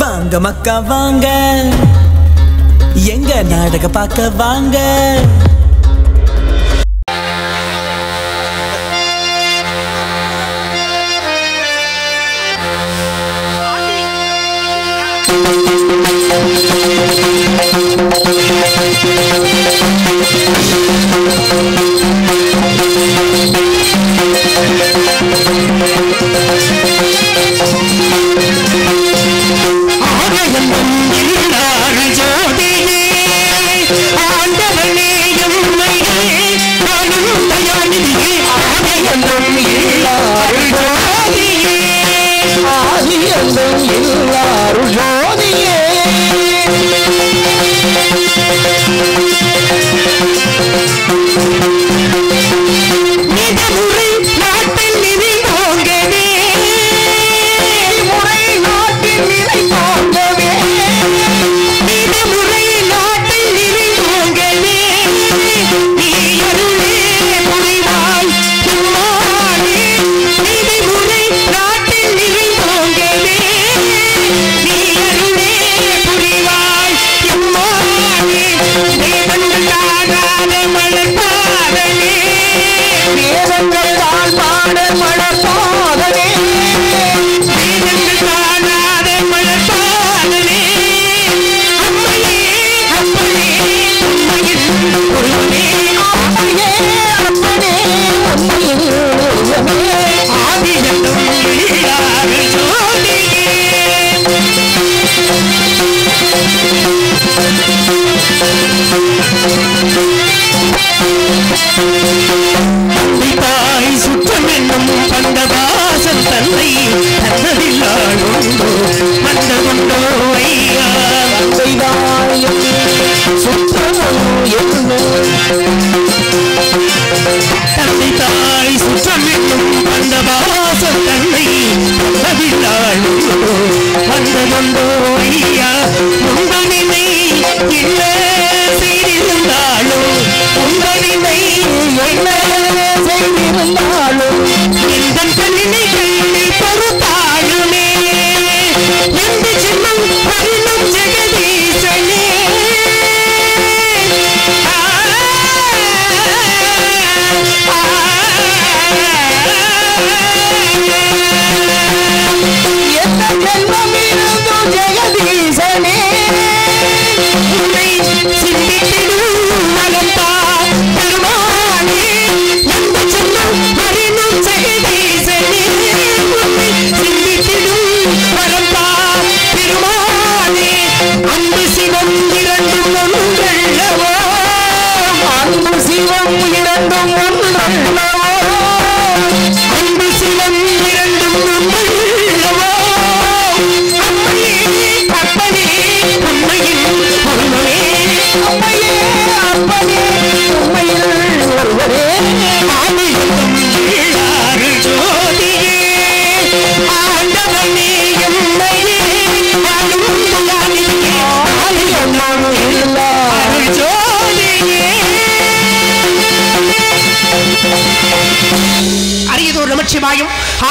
வாங்க மக்கா வாங்க, எங்க நாடக பார்க்க வாங்க.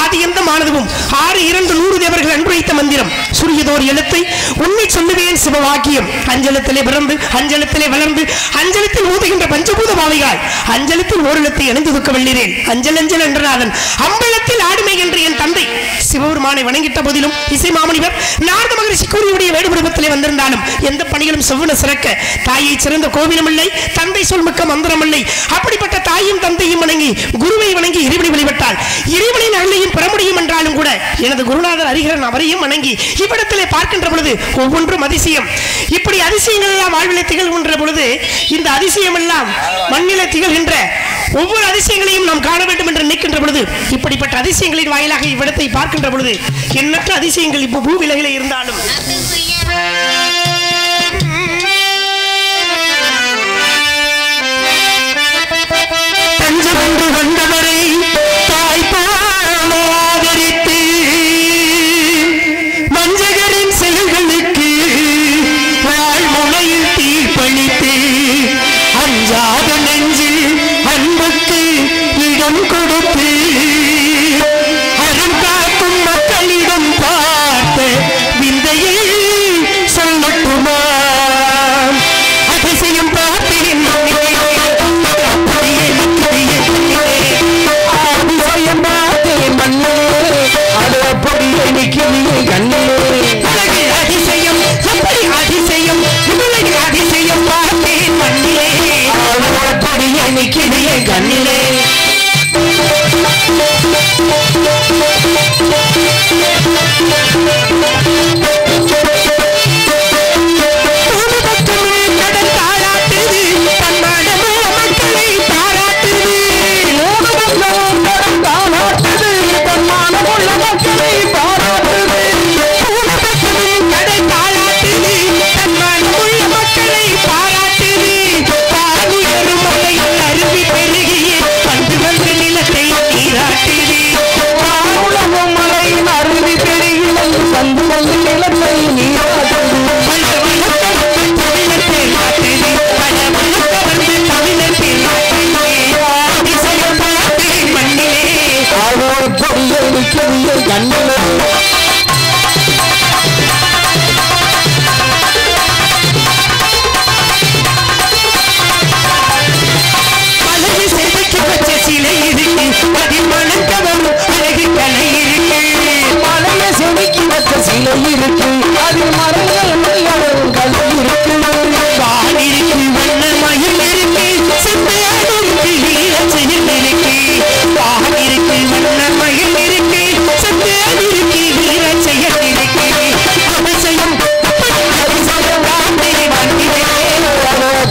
ஆதியந்தமானதும் 6-2-100 தேவர்கள் அன்புரைத்த மந்திரம் சுரியதோர் எழுத்தை உன்னை சொல்லுவேன் சிவவாக்கியம் அஞ்சலத்திலே பிறந்து அஞ்சலத்திலே வளர்ந்து அஞ்சலத்தில் ஊதுகின்ற பஞ்சபூத பாவைகால் அஞ்சலத்தில் ஓரிடத்தை இணைந்து வெள்ளீரேன் அஞ்சல் அஞ்சல் என்றநாதன் அம்பலத்தில் ஆடுமை என்று என் தந்தை சிவபெருமானை வணங்கிட்ட போதிலும் இசை மாமணிவர் நாரத மகரிஷி கூறியுடைய வேடுபுருவத்திலே வந்திருந்தாலும் எந்த பணிகளும் செவ்வன சிறக்க தாயை சிறந்த கோவிலும் இல்லை தந்தை சொல்மிக்க மந்திரம் இல்லை அப்படிப்பட்ட தாயும் தந்தையும் வணங்கி குருவை வணங்கி இறைவனை வழிபட்டால் இறைவனின் அருளையும் பெற முடியும் என்றாலும் கூட எனது குருநாதர் ஹரிஹரன் அவரையும் வணங்கி இவ்விடத்திலே பார்க்கின்ற பொழுது ஒவ்வொன்றும் அதிசயம். இப்படி அதிசயங்கள் எல்லாம் வாழ்விலை திகழ்கின்ற பொழுது இந்த அதிசயம் எல்லாம் மண்ணிலே திகழ்கின்ற ஒவ்வொரு அதிசயங்களையும் நாம் காண வேண்டும் என்று நினைக்கின்ற பொழுது இப்படிப்பட்ட அதிசயங்களின் வாயிலாக இவ்விடத்தை பார்க்கின்ற பொழுது எண்ணற்ற அதிசயங்கள் இப்போ பூவிலையில இருந்தாலும் தஞ்சமன்று வந்தவரை தாய்ப்பாதரித்து மஞ்சகரின் செயல்களுக்கு வாழ்முனையில் தீப்பளித்து அஞ்சாத நெஞ்சில் அன்புக்கு இடம் கொடுத்து அருள் காக்கும் மக்களிடம் பார்த்த விந்தையை இருக்கு அதில் மரங்கள் மலர்கள் இருக்கு வானிருக்கு வண்ண மயில் இருக்கு செந்தேனிருக்கு வீரச்செயல் இருக்கு வானிருக்கு வண்ண மயில் இருக்கு செந்தேனிருக்கு வீரச்செயல் இருக்கு அவசியம்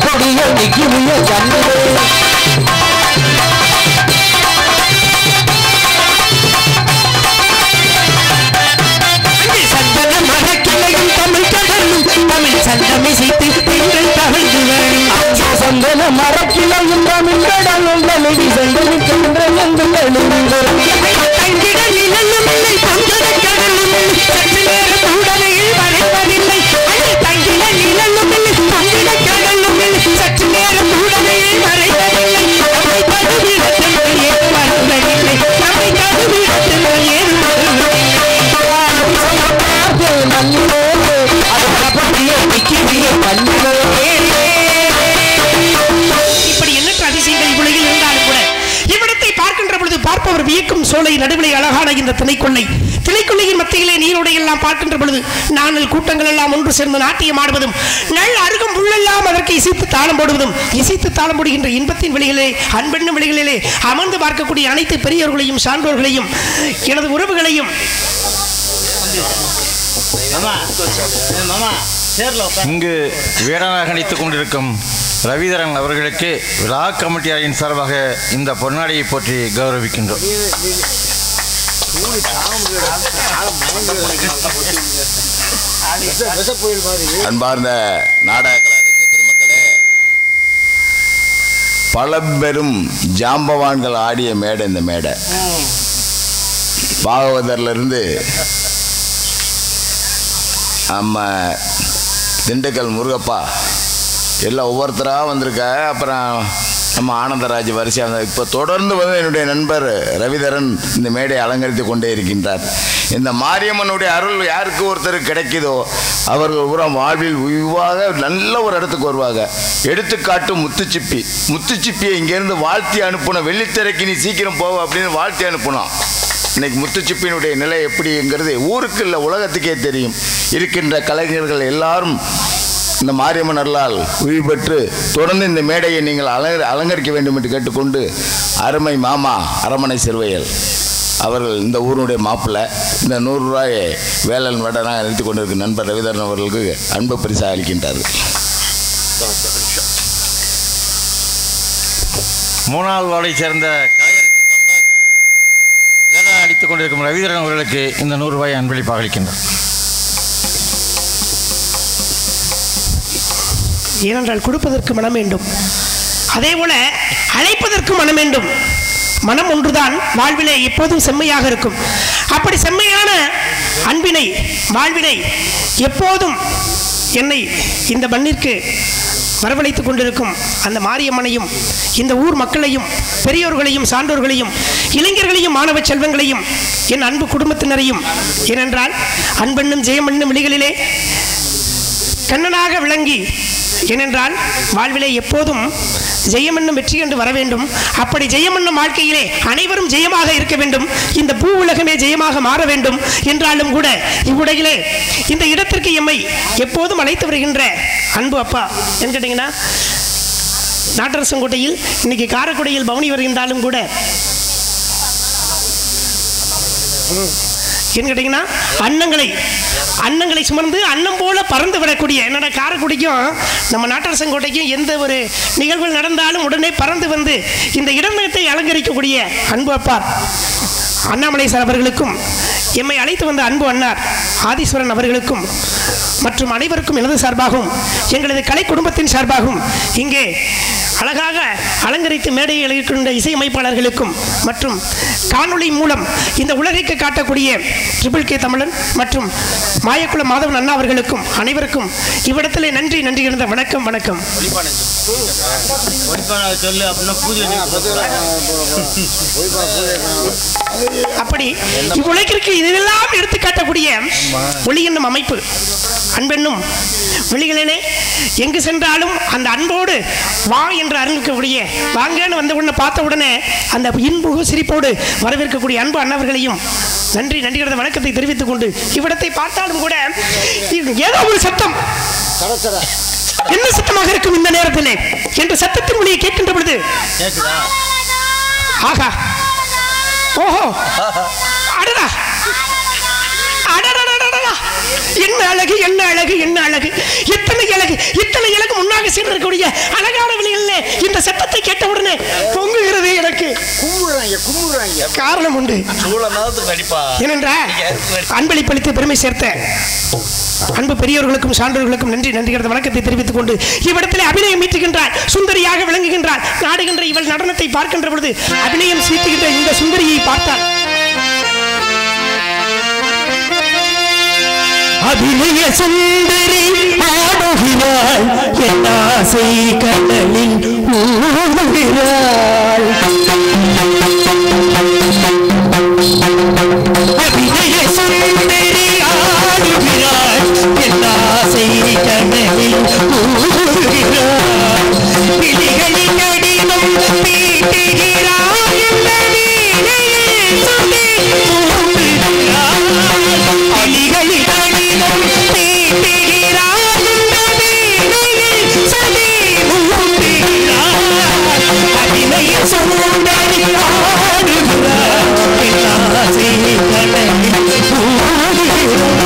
கொடிய நிக்கிய ஜன்னே சந்தன மரக்கிளையும் தமிழ் கடலும் தமிழ் சந்தமிசைத்து பெண்கள் தவழ்ந்து வரும் சந்தன மரக்கிளையும் தமிழ் கடலும் நழுவி சென்றிருக்கின்ற எங்கள் தங்கிடல் நிழலும் இல்லை பொங்கட கடலும் இல்லை சற்று நேரம் உடலையில் வரைவதில்லை தங்கிட நிழலும் இல்லை பொங்கிட கடலும் இல்லை சற்று நேரம் உடலையில் வரைவதில்லை நம்மை கடுவிடத்தில் ஏறு வருவதில்லை நம்மை கடுவிடத்தில் ஏறு வருவதில்லை இப்படி எண்ணற்ற அதிசயங்கள் இவ்வுலகில் இருந்தாலும் கூட இவ்விடத்தை பார்க்கின்ற பொழுது பார்ப்பவர் வியக்கும் சோலை நடுவிலே அழகான இந்த திணைக்கொள்ளையின் மத்தியிலே நீரோடை எல்லாம் பார்க்கின்ற பொழுது நாணல் கூட்டங்கள் எல்லாம் ஒன்று சேர்ந்து நாட்டியம் ஆடுவதும் நல் அருகும் புள்ளெல்லாம் அதற்கு இசைத்து தாளம் போடுவதும் இசைத்து தாளம் போடுகின்ற இன்பத்தின் வெளிகளிலே அன்பெண்ணும் வெளிகளிலே அமர்ந்து பார்க்கக்கூடிய அனைத்து பெரியவர்களையும் சான்றோர்களையும் எனது உறவுகளையும் இங்கு வீரனாக நடித்துக் கொண்டிருக்கும் ரவிதரன் அவர்களுக்கு விழா கமிட்டியாரின் சார்பாக இந்த பொன்னாடியை போற்றி கௌரவிக்கின்றோம். அன்பார்ந்த நாடக கலைஞருக்கு பெருமக்களே, பழம்பெரும் ஜாம்பவான்கள் ஆடிய மேடை இந்த மேடை. பாகவதர்ல இருந்து நம்ம திண்டுக்கல் முருகப்பா எல்லாம் ஒவ்வொருத்தராக வந்திருக்க. அப்புறம் நம்ம ஆனந்தராஜ் வரிசையாக வந்தார். இப்போ தொடர்ந்து வந்து என்னுடைய நண்பர் ரவிதரன் இந்த மேடையை அலங்கரித்து கொண்டே இருக்கின்றார். இந்த மாரியம்மனுடைய அருள் யாருக்கு ஒருத்தருக்கு கிடைக்குதோ அவர்கள் உரம் வாழ்வில் உய்வாக நல்ல ஒரு இடத்துக்கு வருவாங்க. எடுத்துக்காட்டு முத்துச்சிப்பியை இங்கேருந்து வாழ்த்தி அனுப்பணும். வெள்ளித்திரைக்கு நீ சீக்கிரம் போவ அப்படின்னு வாழ்த்தி அனுப்பணும். இன்னைக்கு முத்துச்சிப்பினுடைய நிலை எப்படிங்கிறது ஊருக்கு இல்லை உலகத்துக்கே தெரியும். இருக்கின்ற கலைஞர்கள் எல்லாரும் இந்த மாரியம்மன் அருளால் உயிர் பெற்று தொடர்ந்து இந்த மேடையை நீங்கள் அலங்கரிக்க வேண்டும் என்று கேட்டுக்கொண்டு, அருமை மாமா அரமனை சிறுவையல் அவர்கள் இந்த ஊருடைய மாப்பிள்ளை இந்த 100 ரூபாயை வேலன் வடனாக நிறுத்தி கொண்டிருக்கும் நண்பர் ரவிதரன் அவர்களுக்கு அன்பு பரிசாக அளிக்கின்றார்கள். 3வது வார்டை சேர்ந்த கலைஞருக்கு கம்பர் வேலன் நடித்துக் கொண்டிருக்கும் ரவிதரன் அவர்களுக்கு இந்த 100 ரூபாயை அன்பளிப்பாக அளிக்கின்றார். ஏனென்றால் கொடுப்பதற்கு மனம் வேண்டும், அதே போல அழைப்பதற்கு மனம் வேண்டும். மனம் ஒன்றுதான் வாழ்விலே எப்போதும் செம்மையாக இருக்கும். அப்படி செம்மையான அன்பினை வாழ்வினை எப்போதும் என்னை இந்த மண்ணிற்கு வரவழைத்துக் கொண்டிருக்கும் அந்த மாரியம்மனையும் இந்த ஊர் மக்களையும் பெரியோர்களையும் சான்றோர்களையும் இளைஞர்களையும் மாணவ செல்வங்களையும் என் அன்பு குடும்பத்தினரையும், ஏனென்றால் அன்பெண்ணும் ஜெயமெண்ணும் விழிகளிலே கண்ணனாக விளங்கி, ஏனென்றால் வாழ்விலே எப்போதும் ஜெயமென்னும் வெற்றி கண்டு வர வேண்டும். அப்படி ஜெயமென்னும் வாழ்க்கையிலே அனைவரும் ஜெயமாக இருக்க வேண்டும். இந்த பூ உலகமே ஜெயமாக மாற வேண்டும். என்றாலும் கூட இவ்வுலகிலே இந்த இடத்திற்கு எம்மை எப்போதும் அழைத்து வருகின்ற அன்பு அப்பா என்ன கேட்டீங்கன்னா, நாட்டரசங்கோட்டையில் இன்னைக்கு காரைக்குடியில் பவனி வருகின்றாலும் கூட என்ன கேட்டீங்கன்னா, அன்னங்களை சுமந்து அன்னம் போல பறந்து விடக்கூடிய, என்னடா காரைக்குடிக்கும் நம்ம நாட்டரசங்கோட்டைக்கும் எந்த ஒரு நிகழ்வுகள் நடந்தாலும் உடனே பறந்து வந்து இந்த இடத்தை அலங்கரிக்கக்கூடிய அன்பு அப்பார் அண்ணாமலை சார் அவர்களுக்கும், எம்மை அழைத்து வந்த அன்பு அண்ணார் ஆதீஸ்வரன் அவர்களுக்கும் மற்றும் அனைவருக்கும் எனது சார்பாகவும் எங்களது கலை குடும்பத்தின் சார்பாகவும் இங்கே அழகாக அலங்கரித்து மேடையை எழுகின்ற இசையமைப்பாளர்களுக்கும் மற்றும் காணொளி மூலம் இந்த உலகிற்கு காட்டக்கூடிய ட்ரிபிள் கே தமிழன் மற்றும் மாயக்குள மாதவன் அண்ணா அவர்களுக்கும் அனைவருக்கும் இவ்விடத்திலே நன்றி இருந்த வணக்கம். அப்படி இவ்வுலகிற்கு இதெல்லாம் எடுத்து காட்டக்கூடிய ஒளி என்னும் அமைப்பு, அன்பென்னும் வெளிகளிலே எங்கு சென்றாலும் அந்த அன்போடு வா என்று அறிவிக்கக்கூடிய, வாங்கன்னு வந்த உடனே பார்த்த உடனே அந்த இன்பு சிரிப்போடு வரவேற்கக்கூடிய அன்பு அண்ணவர்களையும் நன்றி நன்றிகிறத வணக்கத்தை தெரிவித்துக் கொண்டு இவ்விடத்தை பார்த்தாலும் கூட ஏதோ ஒரு சத்தம் என்ன சத்தமாக இருக்கும் இந்த நேரத்திலே என்ற சத்தத்தின் மொழியை கேட்கின்ற பொழுது ஆகா ஓஹோ அடடா அடடடடடா என்ன அழகு என்ன அழகு என்ன அழகு இத்தனை அழகு முன்னாக சென்றிருக்கக்கூடிய அழகான விலைகளிலே இந்த சத்தத்தை கேட்ட உடனே பொங்குகிறது எனக்கு. காரணம் உண்டு. ஏனென்றால் அன்பளிப்பளித்து பெருமை சேர்த்த அன்பு பெரியவர்களுக்கும் சான்றோர்களுக்கும் நன்றி நன்றிகிறத வணக்கத்தை தெரிவித்துக் கொண்டு இவ்விடத்திலே அபிநயம் மீட்டுகின்றார், சுந்தரியாக விளங்குகின்றார். நாடுகின்ற இவள் நடனத்தை பார்க்கின்ற பொழுது அபிநயம் சீட்டுகின்ற இந்த சுந்தரியை பார்த்தால் அபிநய சுந்தரி ஆடுகிறாள், என் ஆசை கடலில் ஊடுகிறாள். அபிநய சுந்தரி ஆடுகிறாள், என் ஆசை கடலில் ஊடுகிறாள். கிளிகளின் கடிதம் தீட்டுகிறாள், இந்த வீணையில் சுதி ஊடுகிறாள். கிளிகளின் கடிதம் தீட்டுகிறாள், இந்த வீணையில் சுதி ஊடுகிறாள். அபிநய சுந்தரி ஆடுகிறாள், என் ஆசை கடலில் ஊடுகிறாள்.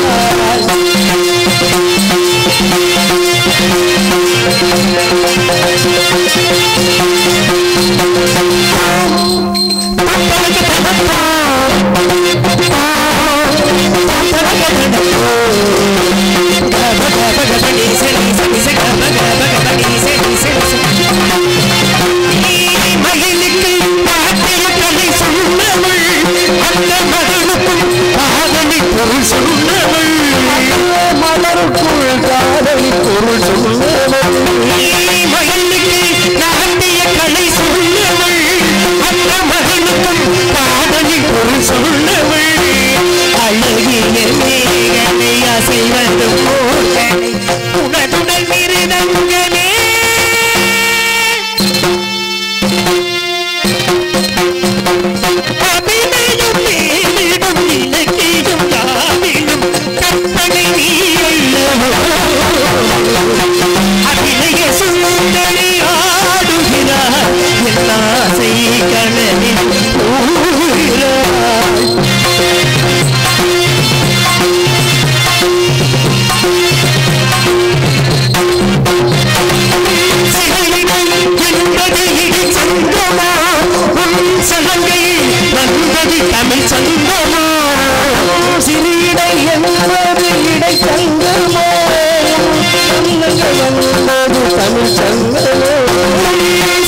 மகிழுக்கு காத்திருக்கலை சொன்னவள், அந்த மகளுக்கும் காதலி பொருள் சொன்னவள். மலருக்குள் காதலி பொருள் சொன்னவள். மகளுக்கு நாட்டிய கலை சொன்னவள், அந்த மகளுக்கும் காதலி பொருள் சொன்னவள். அழகிய மேகனை அசைவது போர்களை உடனுடல் மிருதங்கமே. அபிநயம் மேலிடும் இலக்கியம் காவிலும் கற்பனை நீ அல்லவோ. அபிநய சுந்தரி ஆடுகிறார், என் ஆசை கடலில் ஊடுகிறார். தமிழ் சங்கமோ சிறிடை என்பது இடை சங்கமோ, என்பது தமிழ் சங்கமோ.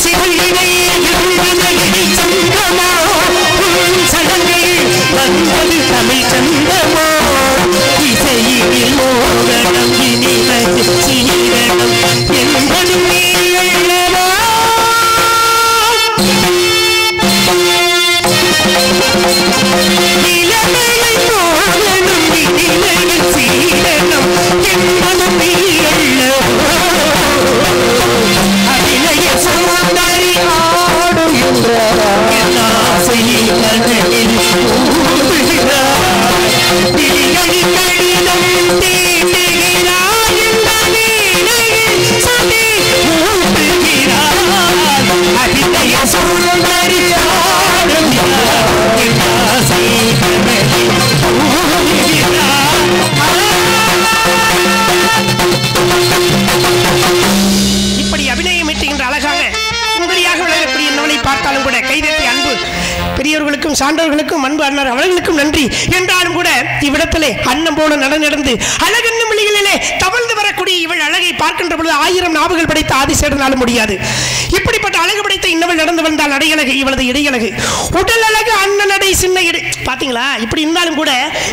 சிறிடை என்பது இடை சங்கமோ, சலங்கை வந்தது தமிழ் சங்கமோ. இசையில் மோகனம் இனிவது சீரணம் என்பது நீ அல்லவா. இளமையை மோகனம் இனிமையில் சீரணம் என்பது நீ அல்லவா. அபிநய சுந்தரி ஆடுகின்றார், என் ஆசை கடலில் ஊடுகிறார். கிளிகளின் கடிதம் தீட்டுகிறார், இந்த வீணையில் சுதி ஊடுகிறார். அபிநய சுந்தரி ஆடுகிறார், என் ஆசை கடலில் ஊடுகிறார். இப்படி அபிநயம் ஈட்டுகின்ற அழகாக சுந்தரியாக விளங்கக்கூடிய நம்மளை பார்த்தாலும் கூட கைதட்டி அன்பு பெரியவர்களுக்கும் சான்றோர்களுக்கும் அன்பு அண்ணர் அவர்களுக்கும் நன்றி என்றாலும் கூட இவ்விடத்திலே அன்னம் போல நடந்து அழகென்னும் விழிகளிலே தவழ்ந்து வரக்கூடிய இவள் அழகை பார்க்கின்ற பொழுது 1000 நாவுகள் படைத்த ஆதிசேடனாலும் முடியாது. இப்படிப்பட்ட அழகு படைத்த இன்னவள் நடந்து வந்தால் அடையழகு, இவளது இடையழகு. உடல் அழகு அண்ணன் அடை சின்ன இடை. பாத்தீங்களா? இப்படி இருந்தாலும் கூட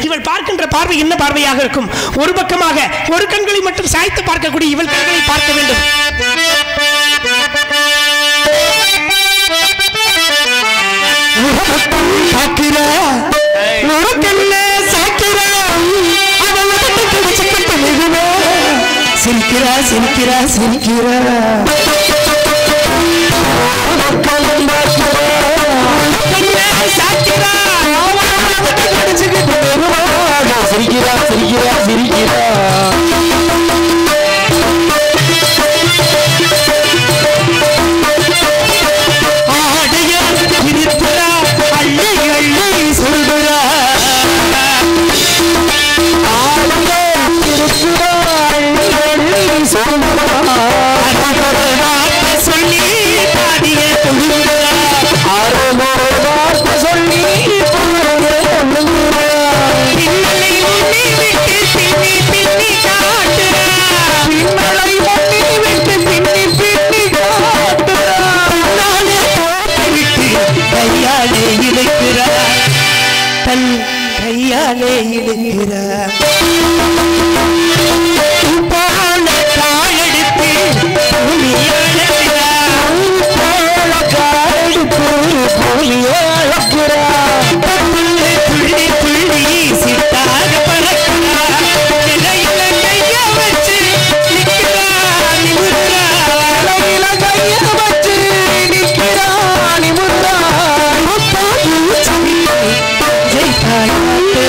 இவள் பார்க்கின்ற பார்வை என்ன பார்வையாக இருக்கும்? ஒரு பக்கமாக ஒரு கண்களை மட்டும் சாய்த்து பார்க்கக்கூடிய இவள் கண்களை பார்க்க வேண்டும். சிரிக்கிறா சிரிக்கிறா சிரிக்கிறா சாக்கிறா சிரிக்கிறா சிரிக்கிறா ஆடையா இருக்கிறா அள்ளி அள்ளி சொல்கிறா ஆடையா இருக்கிறா அள்ளி அள்ளி சொல்கிறா வார்த்தை சொல்லி பாடிய கொள்ளுகிறா அறுநூறு வார்த்தை சொல்லி கையாலே இழுக்கிறார் தன் கையாலே இழுக்கிறார் போல காலெடுத்து போல காலெடுத்து பூமியை அழக்கிறார் புள்ளி புள்ளி சிட்டாக பறக்கிறார் இலையில கைய வச்சு நிற்கிறார் நிமிர்கிறார் இலையில கைய வச்சு நிற்கிறார் நிமிர்கிறார் ஜெயித்தாளாத்துறார்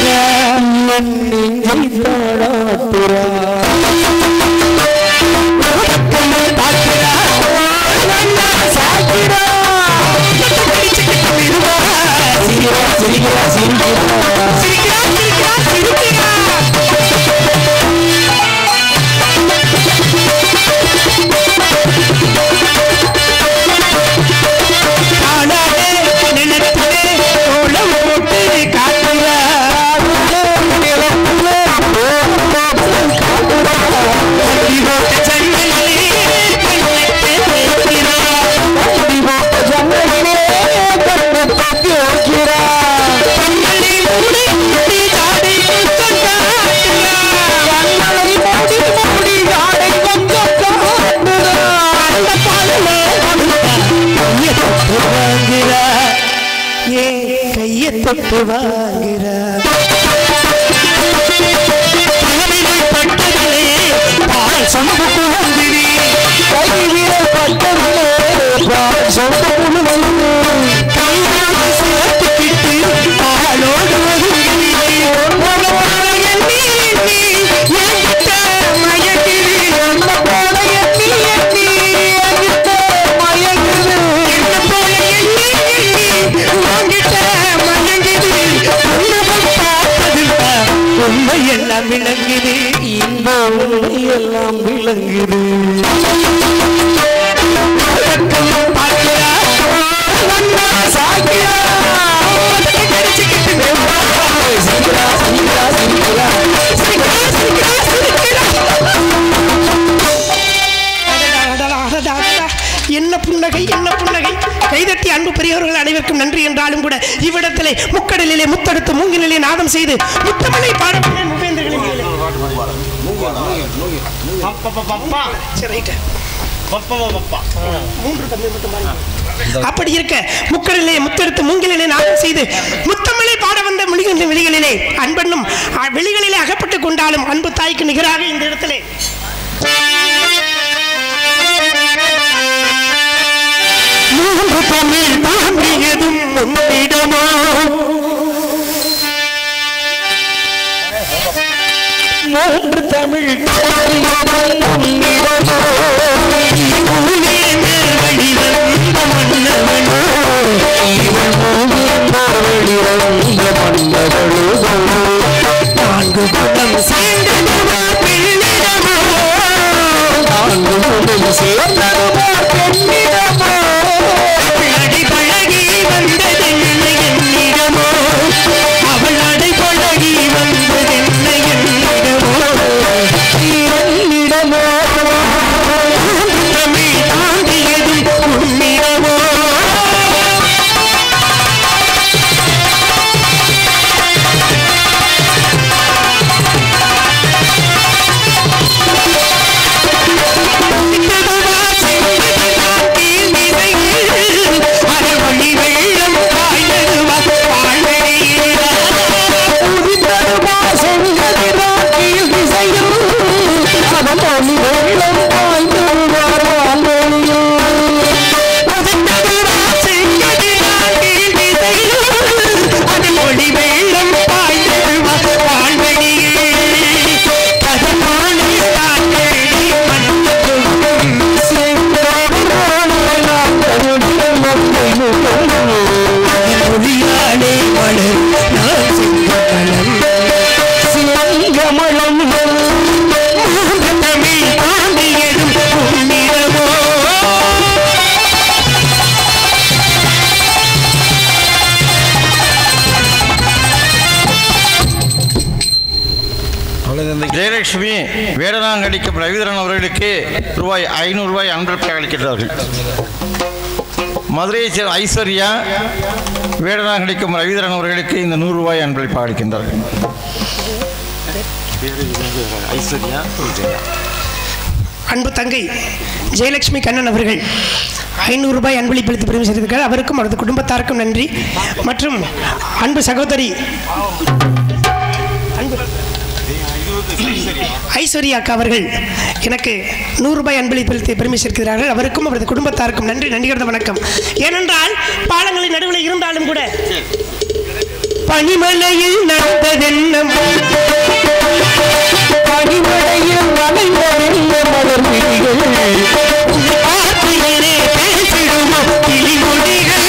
தொட்டு வாங்குகிறார் பட்டதிலே பால் சொம்பு குழந்திரி கைவிரல் பட்டதிலே பால் சொம்பு குழந்து கையோடு சேர்த்துக்கிட்டு பாலோடு எல்லாம் விளங்குது இந்த எல்லாம் விளங்குது என்ன புன்னகை என்ன புன்னகை. கைதட்டி அன்பு பெரியவர்கள் அனைவருக்கும் நன்றி என்றாலும் கூட இவ்விடத்திலே முக்கடலிலே முத்தெடுத்து மூங்கிலே நாதம் செய்து முத்தமலை பாடப்பட்ட அப்படி இருக்க முக்கடலிலே முத்தெடுத்து மூங்கிலே நாதம் செய்து முத்தமலை பாட வந்த மொழிகின்ற வெளிகளிலே அன்பெண்ணும் வெளிகளிலே அகப்பட்டுக் கொண்டாலும் அன்பு தாய்க்கு நிகராக இந்த இடத்திலே மூன்று தமிழ் தாண்டியதும் முன்னிடமோ மூன்று தமிழ் தாண்டியதும் முன்னிடமோ வெளிவந்த மன்னவனோ இவன் வெளிவந்த மன்னவளோ நான்கு குடம் சேர்ந்ததுமா பெண்ணிடமோ நான்கு குடம் சேர்ந்ததுமா பெண்ணிடமோ பழகி வந்தது என்னிடமோ அவள் அடை பழகி வந்தது என்னிடமோ என்னிடமோ தமிழ் வேடனாங்கடிக்கும் ரவிதரன் அவர்களுக்கு ரூபாய் 500 அன்பளிப்பை அளிக்கிறார்கள். மதுரையைச் சேர்ந்த ஐஸ்வர்யா வேடனாங்கடிக்கும் ரவிதரன் அவர்களுக்கு இந்த 100 ரூபாய் அன்பளிப்பை அளிக்கின்றார்கள். அன்பு தங்கை ஜெயலட்சுமி கண்ணன் அவர்கள் 500 ரூபாய் அன்பளிப்பளித்து பெருமை செய்திருக்கிறார். அவருக்கும் அவரது குடும்பத்தாருக்கும் நன்றி. மற்றும் அன்பு சகோதரி ஐஸ்வர்யா அக்கா அவர்கள் எனக்கு 100 ரூபாய் அன்பளிப்பளித்து பெருமை சேர்க்கிறார்கள். அவருக்கும் அவரது குடும்பத்தாருக்கும் நன்றி. நன்றிகிறத வணக்கம். ஏனென்றால் பாலங்களின் நடுவில் இருந்தாலும் கூட பனிமலையில் நடந்ததென்ன பனிமலையில் வளைந்ததென்ன மலர் விழிகள் பார்த்தையிலே பேசிடுமோ கிளிமொழிகள்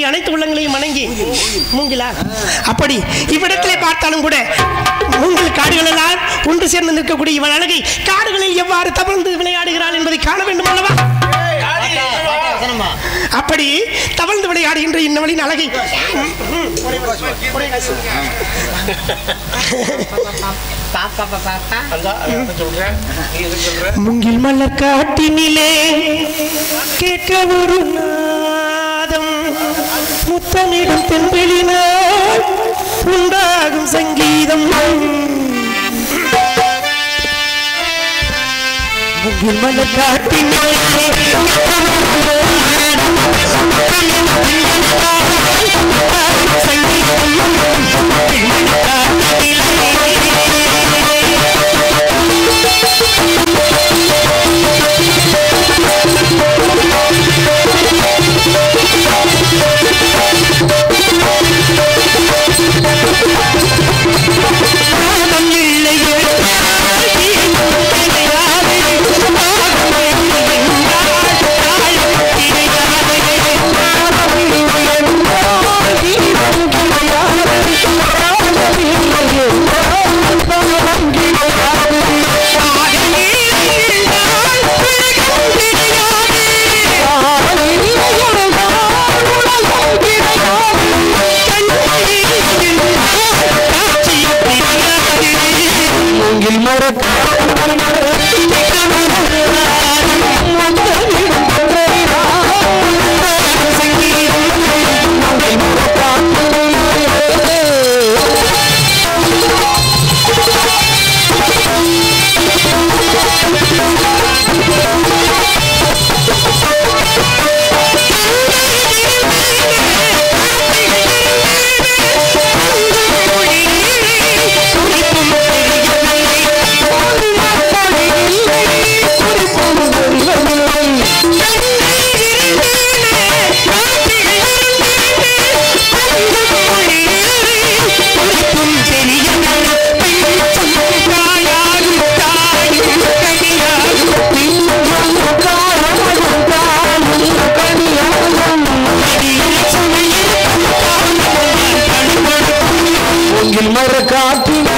அனைத்து உள்ளங்களையும் வணங்கி மூங்கிலா அப்படி இவ்விடத்திலே பார்த்தாலும் கூட மூங்கில் காடுகள் எல்லாம் ஒன்று சேர்ந்து நிற்கக்கூடிய இவள் அழகை காடுகளில் எவ்வாறு தவழ்ந்து விளையாடுகிறாள் என்பதை காண வேண்டும் அல்லவா? அப்படி தவழ்ந்து விளையாடுகின்ற இன்னவளின் அழகை மூங்கில் மலர் காட்டினிலே கேட்க ஒரு நாதம் முத்தமிடும் தென்பெளினால் உண்டாகும் சங்கீதம் மூங்கில் மலர் காட்டினிலே மர காட்டிலே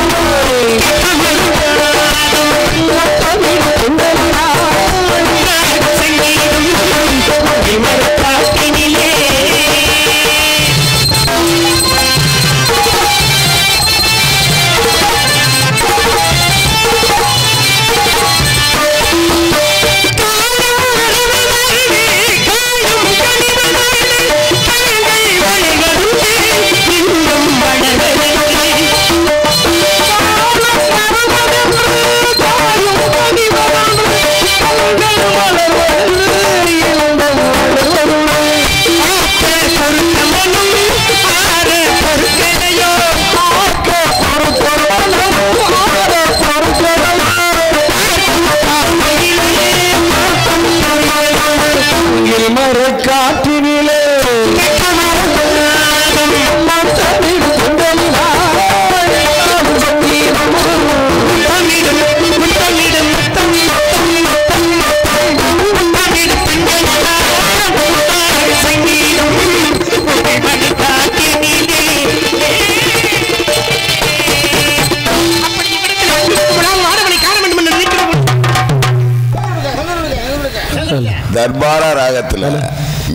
தர்பாரா ராகத்தில்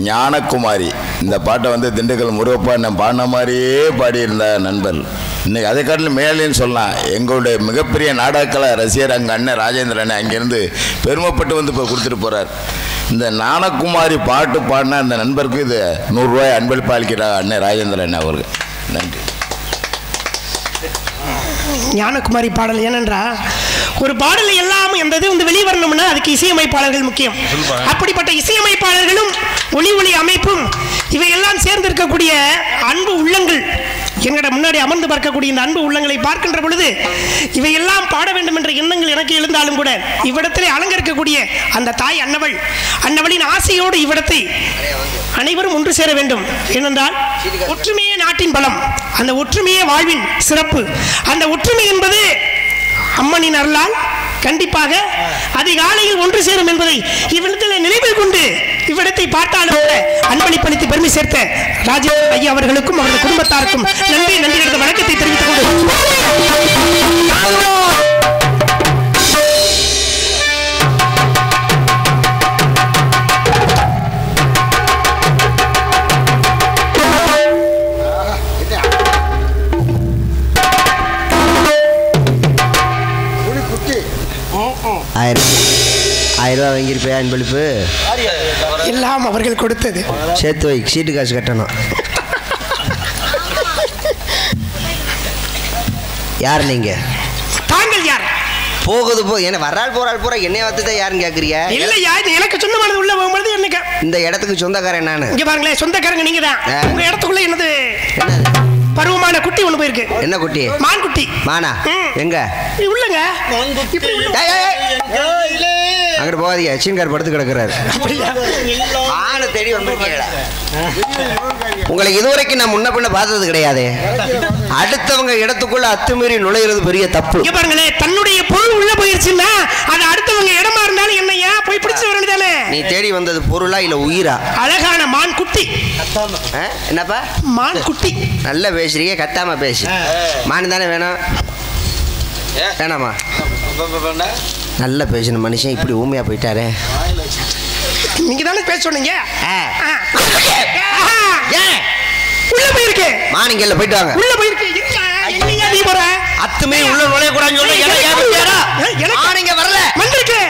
ஞானகுமாரி இந்த பாட்டை வந்து திண்டுக்கல் முருகப்பா நான் பாடின மாதிரியே பாடியிருந்த நண்பர். இன்னைக்கு அதை காட்டிலும் மேலேன்னு சொல்லலாம். எங்களுடைய மிகப்பெரிய நாடகக்கலை ரசிகர் அங்கே அண்ணன் ராஜேந்திரன் அங்கேருந்து பெருமைப்பட்டு வந்து இப்போ கொடுத்துட்டு போகிறார். இந்த ஞானகுமாரி பாட்டு பாடின அந்த நண்பருக்கு இது 100 ரூபாய் அன்பளிப்பு அளிக்கிறார் அண்ணன் ராஜேந்திரன் அவர்கள். நன்றி. ஞானகுமாரி பாடல் ஏனென்றா ஒரு பாடல் எல்லாம் என்பது வந்து வெளிவரணும்னா அதுக்கு இசையமைப்பாளர்கள் முக்கியம். அப்படிப்பட்ட இசையமைப்பாளர்களும் ஒளி அமைப்பும் இவையெல்லாம் சேர்ந்திருக்கக்கூடிய அன்பு உள்ளங்கள் எங்கட முன்னாடி அமர்ந்து பார்க்கக்கூடிய இந்த அன்பு உள்ளங்களை பார்க்கின்ற பொழுது இவையெல்லாம் பாட வேண்டும் என்ற எண்ணங்கள் எனக்கு எழுந்தாலும் கூட இவ்விடத்திலே அலங்கரிக்கக்கூடிய அந்த தாய் அன்னவளின் ஆசையோடு இவ்விடத்தை அனைவரும் ஒன்று சேர வேண்டும். ஏனென்றால் ஒற்றுமையே நாட்டின் பலம், அந்த ஒற்றுமையே வாழ்வின் சிறப்பு. அந்த ஒற்றுமை என்பது அம்மனின் அருளால் கண்டிப்பாக அதிகாலையில் ஒன்று சேரும் என்பதை இவ்விடத்தில் நினைவில் கொண்டு இவ்விடத்தை பார்த்தாலும் அன்பளிப்பளித்து பெருமை சேர்த்த ராஜேந்திரன் ஐயா அவர்களுக்கும் அவரது குடும்பத்தாருக்கும் நன்றி எடுத்த வணக்கத்தை தெரிவித்துக் கொண்டு ₹1000 வாங்கியிருப்பேன் அன்பளிப்பு எல்லாம் அவர்கள் கொடுத்தது. சேர்த்து வை, சீட்டு காசு கட்டணும். யார் நீங்க? தாங்கள் யார்? போகுது என்ன வர்றாள் போறாள் என்னைய பார்த்து யாருன்னு கேக்குறீங்க? இல்லையா, இது எனக்கு சொந்தமானது. உள்ள போகும்போது எனக்கு இந்த இடத்துக்கு சொந்தக்காரன் நானு. இங்க பாருங்களேன், சொந்தக்காரங்க நீங்க தான். உங்க இடத்துக்குள்ள என்னது பருவமான குட்டி ஒண்ணு போயிருக்கு. என்ன குட்டி? மான் குட்டி. மானா எங்க? உள்ளங்க. அங்கிட்டு போகாதீங்க, சீன்கார் படுத்து கிடக்குறாரு. மானை தேடி வந்திருக்கீங்களா? உங்களை இதுவரைக்கும் நான் முன்ன பின்ன பார்த்தது கிடையாது. அடுத்தவங்க இடத்துக்குள்ள அத்துமீறி நுழையிறது பெரிய தப்பு. பாருங்களேன், தன்னுடைய பொருள் உள்ள போயிருச்சுன்னா அது அடுத்தவங்க இடமா இருந்தாலும் என்னையா போய் பிடிச்சு வரணுதானே? நீ தேடி வந்தது பொருளா இல்ல உயிரா? அழகான மான் குட்டி. என்னப்பா? மான் குட்டி. நல்ல பேசுறீங்க, கத்தாம பேசு. மான் தானே வேணும்? வேணாமா? நல்ல பேசின மனுஷன் இப்படி ஊமையா போயிட்டாரே. நீங்க தானே பேச சொன்னீங்க. உள்ள போயிருக்கு. மானிங்கல்ல போயிட்டு வாங்க. உள்ள போயிருக்கு. என்னையா நீ போற? அத்துமே உள்ள நுழைய கூடாதுன்னு சொல்ல. மானிங்க வரல.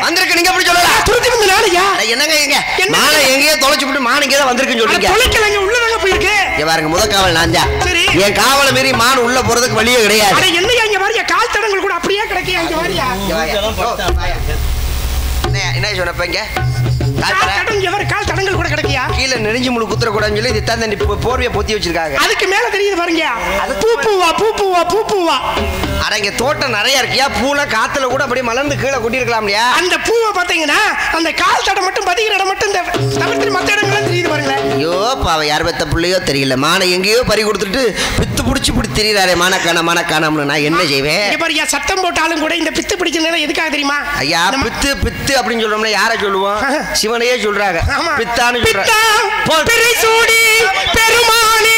வந்திருக்கு நீங்க எப்படி சொல்லலாம்? துருத்தி வந்து நாளையா? என்னங்க இங்க? மானை எங்கேயோ தொலைச்சு விட்டு மானிங்க தான் வந்திருக்குன்னு சொல்றீங்க. தொலைக்கலங்க, உள்ளதாங்க போயிருக்கு. இங்க பாருங்க, முத காவல் நான் தான். என் காவலை மீறி மான் உள்ள போறதுக்கு வழியே கிடையாது. அட என்னையா இங்க பாருங்க, கால் தடங்கள் கூட அப்படியே கிடக்கியா? இங்க வாரியா? என்ன சொன்னப்ப இங்க கால் தடங்கள் கூட கிடக்கியா? கீழே நெறிஞ்சு முழு குத்துற கூடாதுன்னு சொல்லி இது தந்தி போர்வையை பொத்தி வச்சிருக்காங்க. அதுக்கு மேல தெரியுது பாருங்க, அது பூ. அட இங்க தோட்டம் நிறைய இருக்கியா? பூனா காத்துல கூட அப்படியே மலர்ந்து கீழே கொட்டி இருக்கலாம் இல்லையா? அந்த பூவை பாத்தீங்கன்னா அந்த கால் தடம் மட்டும் பதிகிற இடம் மட்டும் தவிர்த்து மத்த இடங்கள்லாம் தெரியுது பாருங்களேன். ஐயோ பாவ, யார் பெத்த பிள்ளையோ தெரியல. மானை எங்கேயோ பறி கொடுத்துட்டு பித்து பிடிச்சி இப்படி திரியிறாரே மானக்கானம்னு நான் என்ன செய்வேன்? பாருங்க, சத்தம் போட்டாலும் கூட இந்த பித்து பிடிக்கிறதுனால எதுக்காக தெரியுமா? ஐயா பித்து அப்படின்னு சொல்றோம்ல, யாரை சொல்லுவோம்? சிவனையே சொல்றாங்க. பித்தான்னு சொல்றாங்க. பெருமானே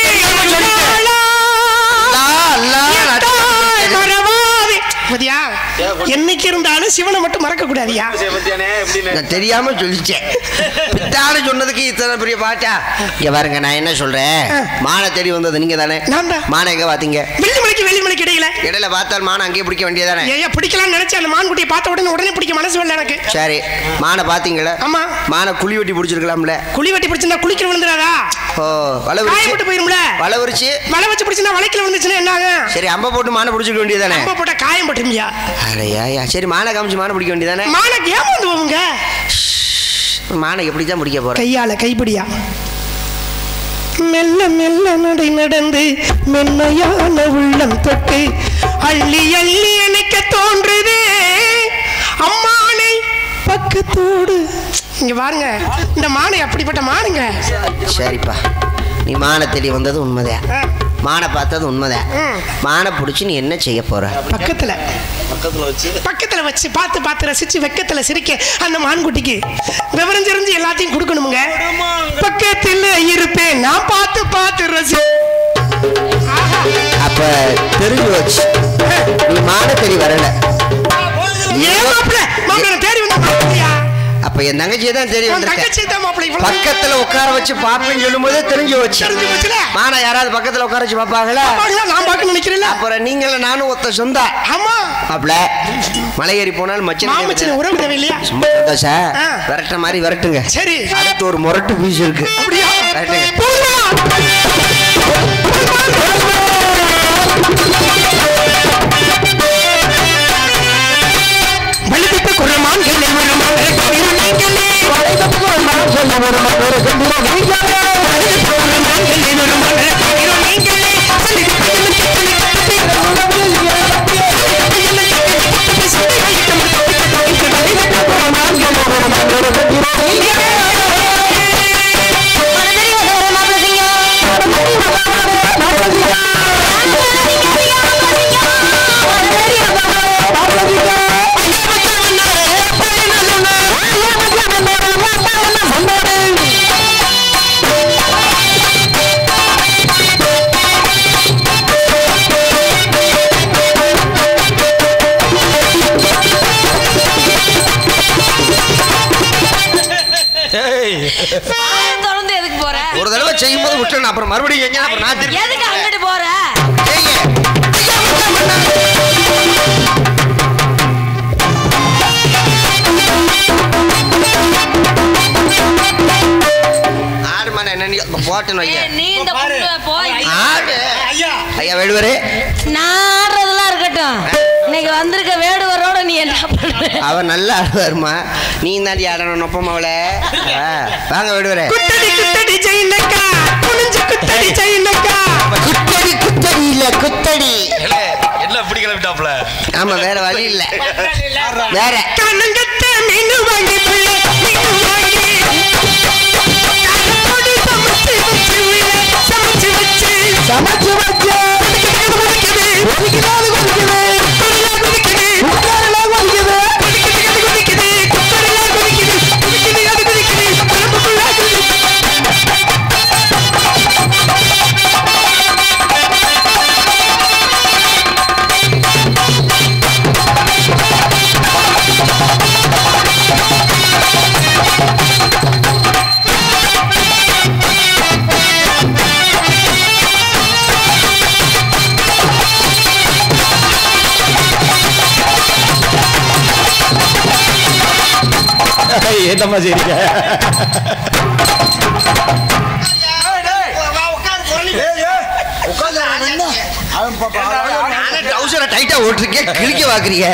என்னைக்கு இருந்தாலும் சிவனை மட்டும் மறக்க கூடாதியா. நான் தெரியாம சொல்லிச்சேன். பித்தான சொன்னதுக்கு இத்தனை பெரிய பாட்டா. இங்க பாருங்க, நான் என்ன சொல்றேன், மானை தேடி வந்தது நீங்க தானே? மானை எங்க பாத்தீங்க? வெள்ளிமலைக்கு இடையில பார்த்தால் மானை அங்கேயே பிடிக்க வேண்டியதானே? ஏன் பிடிக்கலாம்னு நினைச்சேன். அந்த மான்குட்டியை பார்த்த உடனே பிடிக்க மனசு வரல எனக்கு. சரி, மானை பாத்தீங்களா? ஆமா. மானை குழி வெட்டி பிடிச்சிருக்கலாம்ல? குழி வெட்டி பிடிச்சிருந்தா குளிக்க விழுந்துடாதா? ஓ, வலை விரிச்சு போயிரும்ல. வலை வச்சு பிடிச்சிருந்தா வலைக்குல விழுந்துச்சுன்னா என்ன ஆகும்? சரி, அம்ப போட்டு மானை பிடிச்சிக்க வேண்டியதானே? அம்ப போட்ட காயம் பட்டுமியா? அடையா. சரி, மானை காமிச்சு மானை பிடிக்க வேண்டியதானே? மானை ஏமாந்து போவுங்க. மானை எப்படி தான் பிடிக்க போற? கையால கைப்பிடியா. மெல்ல மெல்ல நடை நடந்து மென்மையான உள்ளம் தொட்டு அள்ளி அள்ளி அணைக்க தோன்றுதே அம்மானை பக்கத்தோடு. இங்க பாருங்க, இந்த மானை அப்படிப்பட்ட மானுங்க. சரிப்பா, நீ மானை தேடி வந்தது உண்மைதான், மானை பார்த்தது உண்மைதான். மானை பிடிச்சி நீ என்ன செய்ய போற? பக்கத்துல வச்சு பார்த்து ரசிச்சு வெக்கத்துல சிரிக்க அந்த மான்குட்டிக்கு விவரம் தெரிஞ்சு எல்லாத்தையும் கொடுக்கணுமுங்க. பக்கத்துல இருப்பேன் நான் பார்த்து ரசி. அப்ப தெரிஞ்சு வச்சு நீ மானை தேடி வரல. தேடி வந்தா அப்ப என் தங்கச்சியை தான் தெரியும். பக்கத்துல உட்கார வச்சு பாப்பேன்னு சொல்லும் போதே தெரிஞ்சு வச்சு. மானா யாராவது பக்கத்துல உட்கார வச்சு பாப்பாங்களா? நான் பார்க்க நினைக்கிறேன். அப்புறம் நீங்கள நானும் ஒத்த சொந்தா. ஆமா. அப்பல மலை ஏறி போனாலும் மச்சன் உறவு தேவை இல்லையா? சும்மா சந்தோஷா விரட்ட மாதிரி விரட்டுங்க. சரி, அடுத்து ஒரு முரட்டு பீஸ் இருக்கு. அப்படியா? ஒரு தடவை செய்யும் போது விட்டு அப்புறம் மறுபடியும் எதுக்கு அங்கிட்டு போற? ஆடு மன என்ன போட்டு நீ இந்த போய் ஐயா வேடுவரே, நான் ஆடுறதெல்லாம் இருக்கட்டும். இன்னைக்கு வந்திருக்க வேடுவரோட நீ என்ன பண்ற? அவ நல்லா ஆடுவாருமா, நீ தாண்டி ஆடணும் நொப்பம் அவளை. வாங்க வேடுவரே. குத்தடி ஜெயினக்கா குனிஞ்சு குத்தடி ஜெயினக்கா. குத்தடி இல்ல குத்தடி. எல்லாம் இப்படி கிளம்பிட்டாப்ல. ஆமா, வேற வழி இல்ல. வேற கண்ணங்கத்த மீனு வாங்கி புள்ள மீனு வாங்கி கண்ணோடு சமைச்சு வச்சு ஏத்தமா சரிங்க. டைட்டா ஓட்டுருக்கே கிழிக்க வாக்குறீங்க.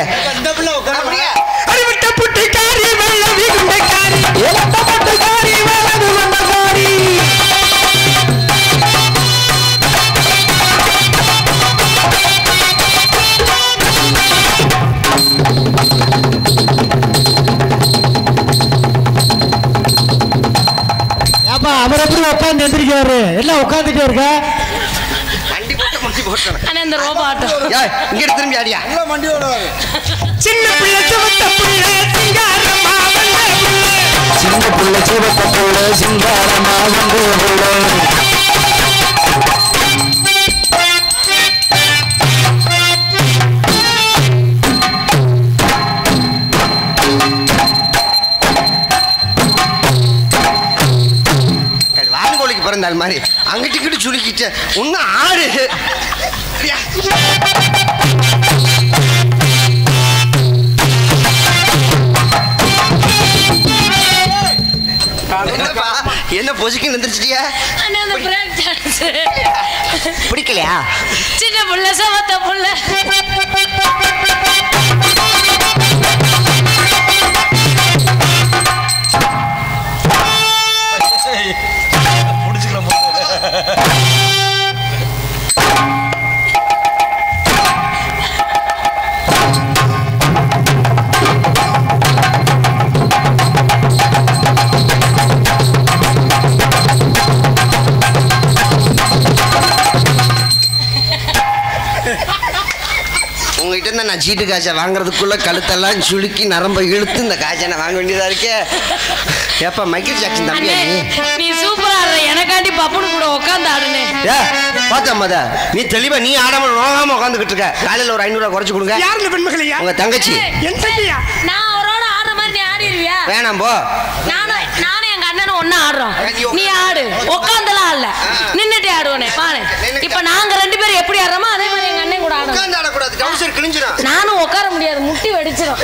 அவர் எப்படி உட்காந்து எந்திரிக்காரு? எல்லாம் உட்காந்துட்டே இருக்க. திரும்பி ஆடியா சின்ன பிள்ளை சிவத்த பிள்ளை சிங்காரமா சின்ன பிள்ளை சிவத்த பிள்ளை சிங்காரமா மாதிரி அங்கிட்டு சுளுக்கிட்ட ஒன்னு ஆடு. என்ன பொசுக்கு நின்றுச்சிட்டியா? பிடிக்கலையா? சின்ன புள்ள சமத்த புள்ள உங்ககிட்ட இருந்தா நான் சீட்டு காய்ச்சா வாங்குறதுக்குள்ள கழுத்தெல்லாம் சுளுக்கி நரம்ப இழுத்து இந்த காய்ச்சனை வாங்க வேண்டியதா இருக்கே. ஏப்பா மைக்கேல் ஜாக்சன் தம்பி நீ சூப்பரா ஆடுற. எனக்காண்டி பப்புனு கூட உட்காந்து ஆடுனே. பார்த்தா மத நீ தெளிவா நீ ஆடாம நோகாம உட்காந்துக்கிட்டு இருக்க. காலையில ஒரு 500 குறைச்சு கொடுங்க. யாருல பெண்மகளையா? உங்க தங்கச்சி. என் தங்கையா? நான் அவரோட ஆடுற மாதிரி நீ ஆடிடுவியா? வேணாம் போ. நானும் எங்க அண்ணனும் ஒண்ணா ஆடுறோம். நீ ஆடு. உட்காந்துலாம் ஆடல, நின்னுட்டே ஆடுவோனே பாரு. இப்ப நாங்க 2 பேரும் எப்படி ஆடுறோமோ அதே மாதிரி எங்க அண்ணன் கூட ஆடுறோம். உட்கார்ந்து ஆடக்கூடாது, டவுசர் கிழிஞ்சிரும். நானும் உட்கார முடியாது, முட்டி வெடிச்சிரும்.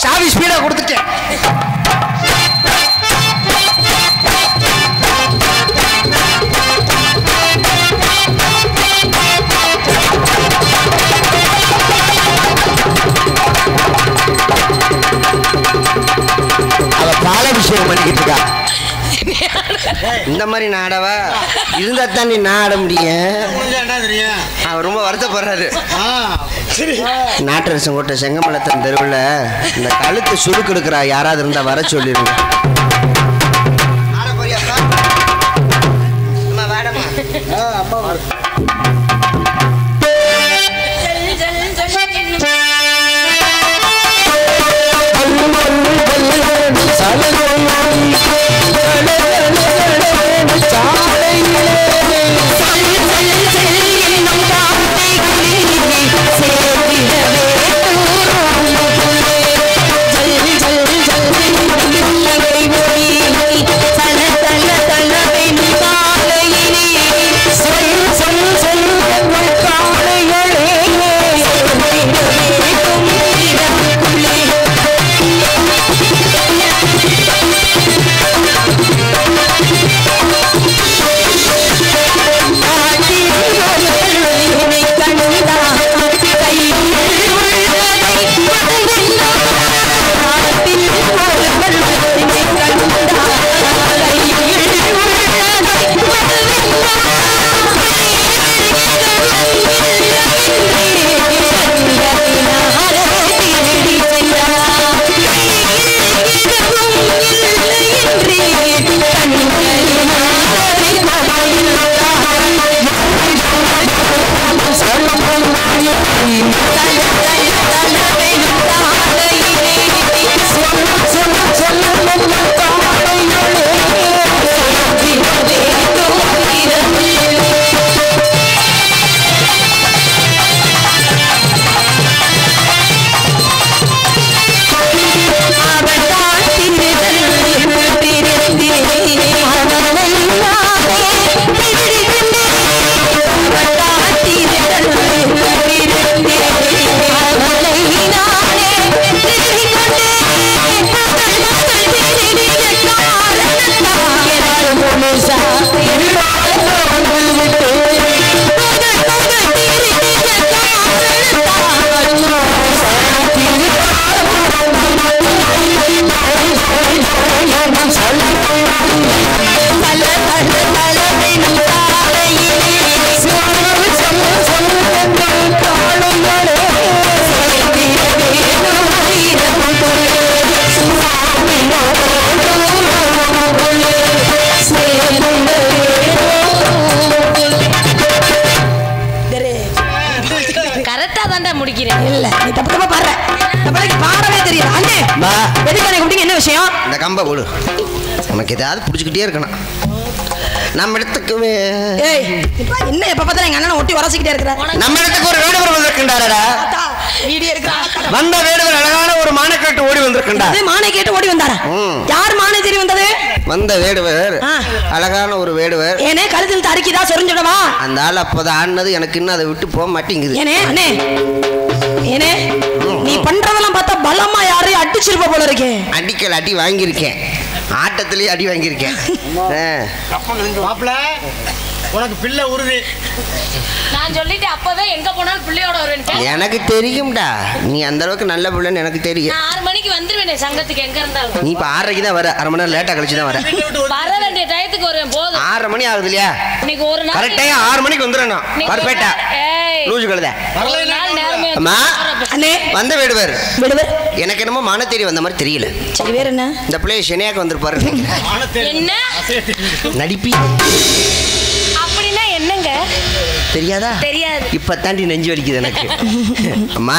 சாவி ஸ்பீடா கொடுத்துட்டேன். அவ பாலாபிஷேகம் பண்ணிக்கிட்டு இருக்கா. இந்த மாதிரி நாடவா இருந்தா தான் நீ நான் ஆட முடியும். அவர் ரொம்ப வருத்தப்படுறாரு. நாட்டரசன் கோட்டை செங்கமலத்தன் தெருவில் இந்த கழுத்து சுருக்கு எடுக்கிறா யாராவது இருந்தா வர சொல்லிருங்க. கம்ப விடு. உனக்கு ஏதாவது பிடிச்சிக்கிட்டே இருக்கணும். நம்ம இடத்துக்கு என்ன எப்ப பார்த்தா எங்க அண்ணனை ஒட்டி வரசிக்கிட்டே இருக்கிற. நம்ம இடத்துக்கு ஒரு வேடுவர் வந்திருக்கின்றாரா? வந்த வேடுவர் அழகான ஒரு மானை கேட்டு ஓடி வந்திருக்கின்றார். மானை கேட்டு ஓடி வந்தாரா? யார் மானை தேடி வந்தது? வந்த வேடுவர் அழகான ஒரு வேடுவர். ஏனே கழுத்தில் தரிக்கிதா சொரிஞ்சிடவா? அந்த ஆள் அப்போதான் ஆடினது எனக்கு இன்னும் அதை விட்டு போக மாட்டேங்குது. ஏனே அண்ணே ஏனே நீ பண்றதெல்லாம் பார்த்தா பலமா யாரையும் அடிச்சிருப்ப போல இருக்கே. அடிக்கல, அடி வாங்கியிருக்கேன். ஆட்டத்திலேயே அடி வாங்கியிருக்கேன். உனக்கு பிள்ளை உறுதி. நான் சொல்லிட்டு அப்பதான் எங்க போனாலும் பிள்ளையோட வருவேன். எனக்கு தெரியும்டா, நீ அந்த அளவுக்கு நல்ல பிள்ளைன்னு எனக்கு தெரியும். 6 மணிக்கு வந்துருவேன் சங்கத்துக்கு எங்க இருந்தாலும். நீ இப்ப 6:30 தான் வர, 1/2 மணி நேரம் லேட்டா கழிச்சு தான் வர. வர வேண்டிய டயத்துக்கு வருவேன். போதும் 6:30 மணி ஆகுது இல்லையா? இன்னைக்கு ஒரு நாள் கரெக்டா 6 மணிக்கு வந்துடணும். பர்ஃபெக்ட்டா லூசு கழுத. அம்மா அண்ணே வந்த வேடுவர் விடுவர் எனக்கு என்னமோ மான தேடி வந்த மாதிரி தெரியல. சரி வேற என்ன? இந்த பிள்ளைய சென்னையாக்கு வந்திருப்பாரு. என்ன நடிப்பி அப்படின்னா என்னங்க தெரியாதா? தெரியாது. இப்ப தாண்டி நெஞ்சு வலிக்குது எனக்கு. அம்மா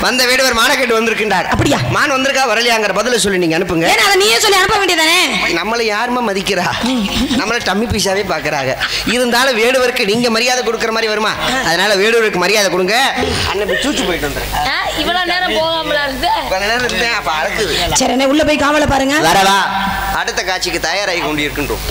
வந்த வேடுவர் மான கேட்டு வந்திருக்கின்றார். அப்படியா? மான் வந்திருக்கா வரலையாங்கிற பதில சொல்லி நீங்க அனுப்புங்க. ஏன்னா அதை நீயே சொல்லி அனுப்ப வேண்டியதானே? நம்மளை யாருமா மதிக்கிறா? நம்மள டம்மி பீஸாவே பாக்குறாங்க. இருந்தாலும் வேடுவருக்கு நீங்க மரியாதை கொடுக்கற மாதிரி வருமா? அதனால வேடுவருக்கு மரியாதை கொடுங்க. அன்னைக்கு சூச்சு போயிட்டு வந்துறேன். இவ்வளவு நேரம் போகாமல இருந்து கொஞ்ச நேரம் இருந்தேன், அப்ப அழகுது. சரி அண்ணே உள்ள போய் காவல பாருங்க. வரவா அடுத்த காட்சிக்கு தயாராகி கொண்டு இருக்கின்றோம்.